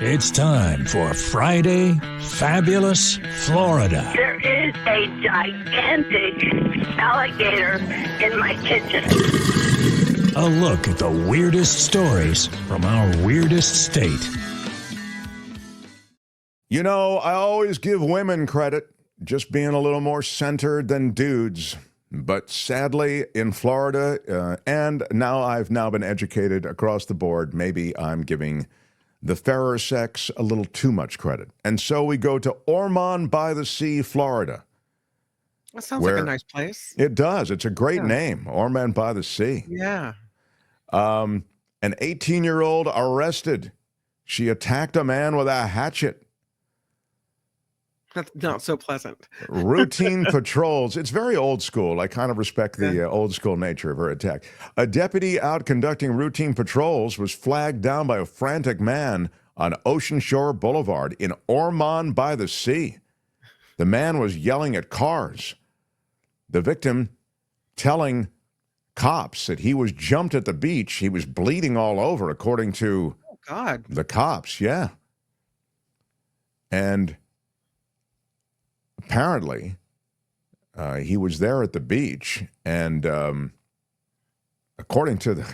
It's time for Friday Fabulous Florida. There is a gigantic alligator in my kitchen. A look at the weirdest stories from our weirdest state. You know, I always give women credit, just being a little more centered than dudes. But sadly, in Florida, and I've been educated across the board, maybe I'm giving the fairer sex a little too much credit. And so we go to Ormond by the Sea, Florida. That sounds like a nice place. It does. It's a great name, Ormond by the Sea. Yeah. An 18-year-old arrested. She attacked a man with a hatchet. That's not so pleasant. Routine patrols. It's very old school. I kind of respect the old school nature of her attack. A deputy out conducting routine patrols was flagged down by a frantic man on Ocean Shore Boulevard in Ormond by the Sea. The man was yelling at cars. The victim telling cops that he was jumped at the beach. He was bleeding all over, according to the cops. Yeah. And apparently, he was there at the beach, and according to the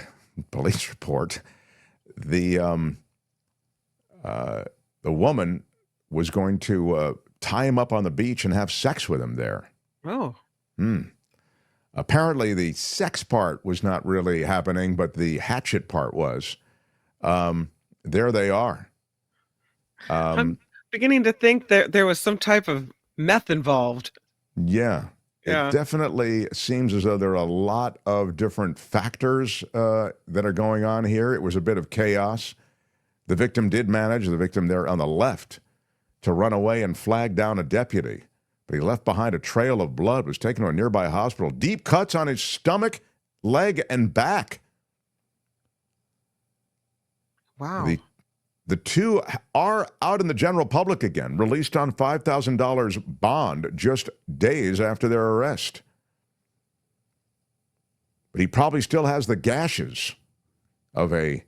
police report, the woman was going to tie him up on the beach and have sex with him there. Oh. Apparently, the sex part was not really happening, but the hatchet part was. There they are. I'm beginning to think that there was some type of meth involved. Yeah. It definitely seems as though there are a lot of different factors that are going on here. It was a bit of chaos. The victim there on the left, to run away and flag down a deputy. But he left behind a trail of blood, was taken to a nearby hospital. Deep cuts on his stomach, leg, and back. Wow. The two are out in the general public again, released on $5,000 bond just days after their arrest. But he probably still has the gashes of a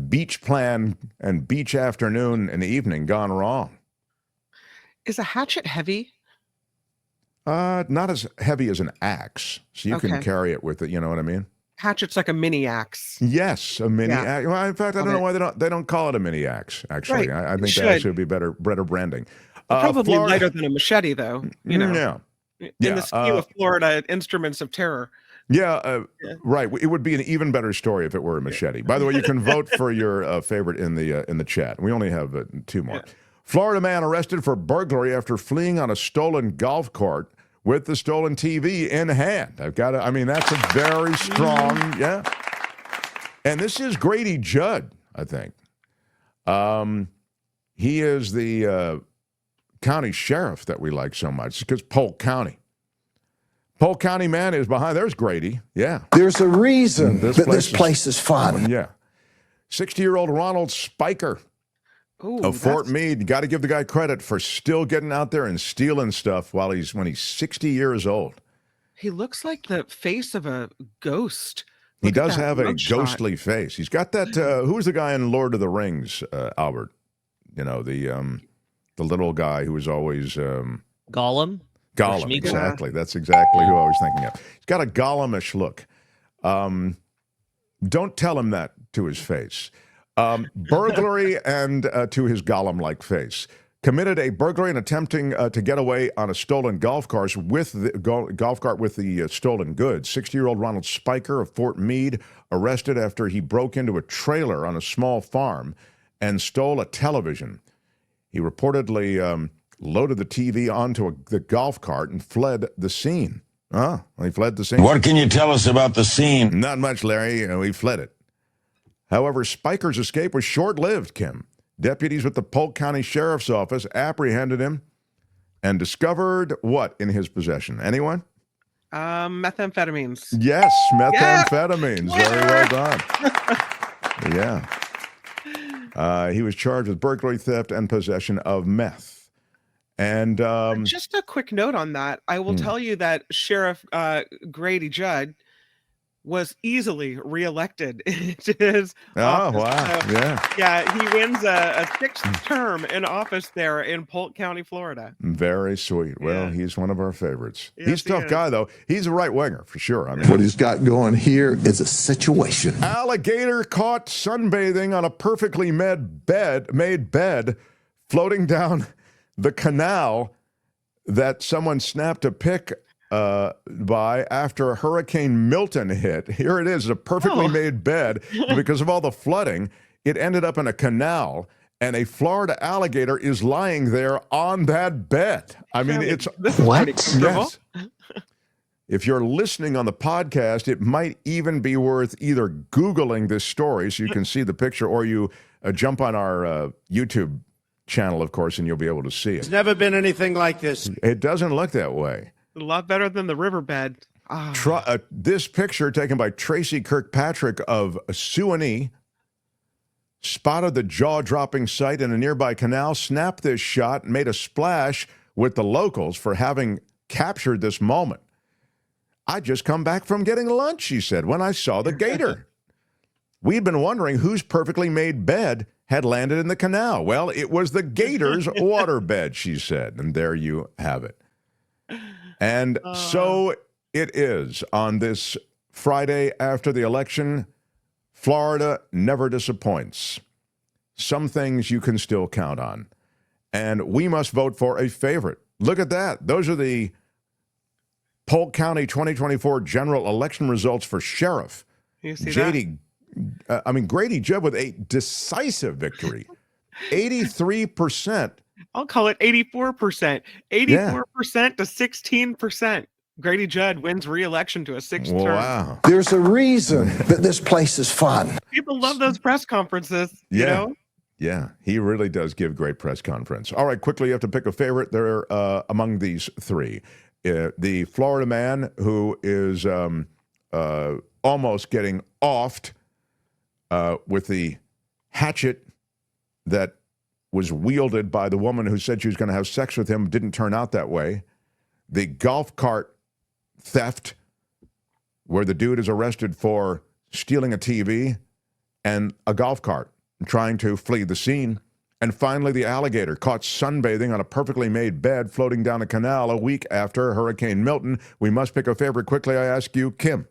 beach plan and beach afternoon and evening gone wrong. Is a hatchet heavy? Not as heavy as an axe, so you can carry it with it, you know what I mean? Hatchet's like a mini axe. Yes, a mini axe. Well, in fact, I don't know why they don't call it a mini axe, actually. Right. I think that actually would be better branding. Probably lighter than a machete, though. You know. Yeah. In the scheme of Florida instruments of terror. Right. It would be an even better story if it were a machete. By the way, you can vote for your favorite in the chat. We only have two more. Yeah. Florida man arrested for burglary after fleeing on a stolen golf cart with the stolen TV in hand. That's a very strong, And this is Grady Judd, I think. He is the county sheriff that we like so much, because Polk County. Polk County man is behind. There's Grady. Yeah. There's a reason this place is fun. Yeah. 60-year-old Ronald Spiker of Fort Meade. You got to give the guy credit for still getting out there and stealing stuff when he's 60 years old. He looks like the face of a ghost. He does have a ghostly face. He's got that. Who was the guy in Lord of the Rings, Albert? You know, the little guy who was always Gollum. Gollum, exactly. That's exactly who I was thinking of. He's got a Gollumish look. Don't tell him that to his face. Burglary and to his Gollum-like face. Committed a burglary and attempting to get away on a stolen golf cart with the stolen goods. 60-year-old Ronald Spiker of Fort Meade arrested after he broke into a trailer on a small farm and stole a television. He reportedly loaded the TV onto the golf cart and fled the scene. He fled the scene. What can you tell us about the scene? Not much, Larry. He fled it. However, Spiker's escape was short-lived, Kim. Deputies with the Polk County Sheriff's Office apprehended him and discovered what in his possession? Anyone? Methamphetamines. Yes, methamphetamines. Yeah. Very well done. He was charged with burglary, theft, and possession of meth. And just a quick note on that. I will tell you that Sheriff Grady Judd was easily reelected into his Oh, office. wow. So, Yeah. yeah, he wins a sixth term in office there in Polk County, Florida. Very sweet. Well, Yeah. he's one of our favorites. Yes, He's a tough he is. guy, though. He's a right winger for sure. I mean, What he's got going here is a situation. alligator caught sunbathing on a perfectly made bed floating down the canal that someone snapped a pic by after Hurricane Milton hit. Here it is, a perfectly made bed. Because of all the flooding, it ended up in a canal, and a Florida alligator is lying there on that bed. I mean, it's This is pretty comfortable. yes. If you're listening on the podcast, it might even be worth either Googling this story so you can see the picture, or you jump on our YouTube channel, of course, and you'll be able to see it. It's never been anything like this. It doesn't look that way. A lot better than the riverbed. This picture taken by Tracy Kirkpatrick of Suwanee spotted the jaw-dropping sight in a nearby canal, snapped this shot, and made a splash with the locals for having captured this moment. I just come back from getting lunch, she said, when I saw the gator. We'd been wondering whose perfectly made bed had landed in the canal. Well, it was the gator's waterbed, she said. And there you have it. And so it is on this Friday after the election. Florida never disappoints. Some things you can still count on. And we must vote for a favorite. Look at that. Those are the Polk County 2024 general election results for sheriff. You see that? Grady Judd with a decisive victory. 83%. I'll call it 84%. 84% to 16%. Grady Judd wins re-election to a sixth term. Wow. There's a reason that this place is fun. People love those press conferences, you know? Yeah, he really does give great press conference. All right, quickly, you have to pick a favorite there among these three. The Florida man who is almost getting offed with the hatchet that was wielded by the woman who said she was going to have sex with him, didn't turn out that way. The golf cart theft, where the dude is arrested for stealing a TV and a golf cart and trying to flee the scene. And finally, the alligator caught sunbathing on a perfectly made bed floating down a canal a week after Hurricane Milton. We must pick a favorite. Quickly, I ask you, Kim.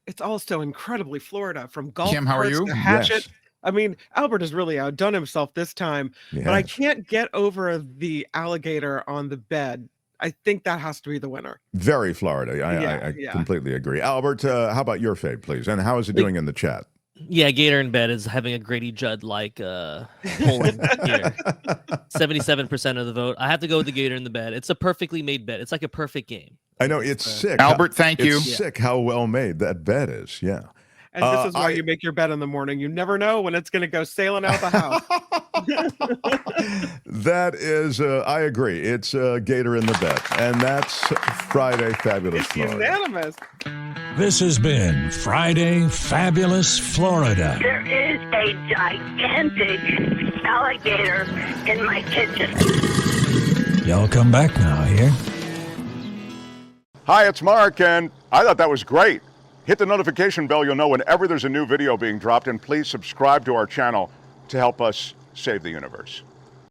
It's also incredibly Florida, from golf Kim, how are carts you? to hatchet. Yes. I mean, Albert has really outdone himself this time, but I Yes. can't get over the alligator on the bed. I think that has to be the winner. Very Florida. I completely agree. Albert, how about your fave, please? And how is it doing in the chat? Yeah, Gator in bed is having a Grady Judd-like polling here. 77% of the vote. I have to go with the Gator in the bed. It's a perfectly made bed. It's like a perfect game. I know, it's sick. Albert, thank you. It's sick how well made that bed is. Yeah. And this is why you make your bed in the morning. You never know when it's going to go sailing out the house. That is, I agree. It's Gator in the bed. And that's Friday Fabulous It's Florida. unanimous. This has been Friday Fabulous Florida. There is a gigantic alligator in my kitchen. Y'all come back now, here. Hi, it's Mark, and I thought that was great. Hit the notification bell. You'll know whenever there's a new video being dropped, and please subscribe to our channel to help us save the universe.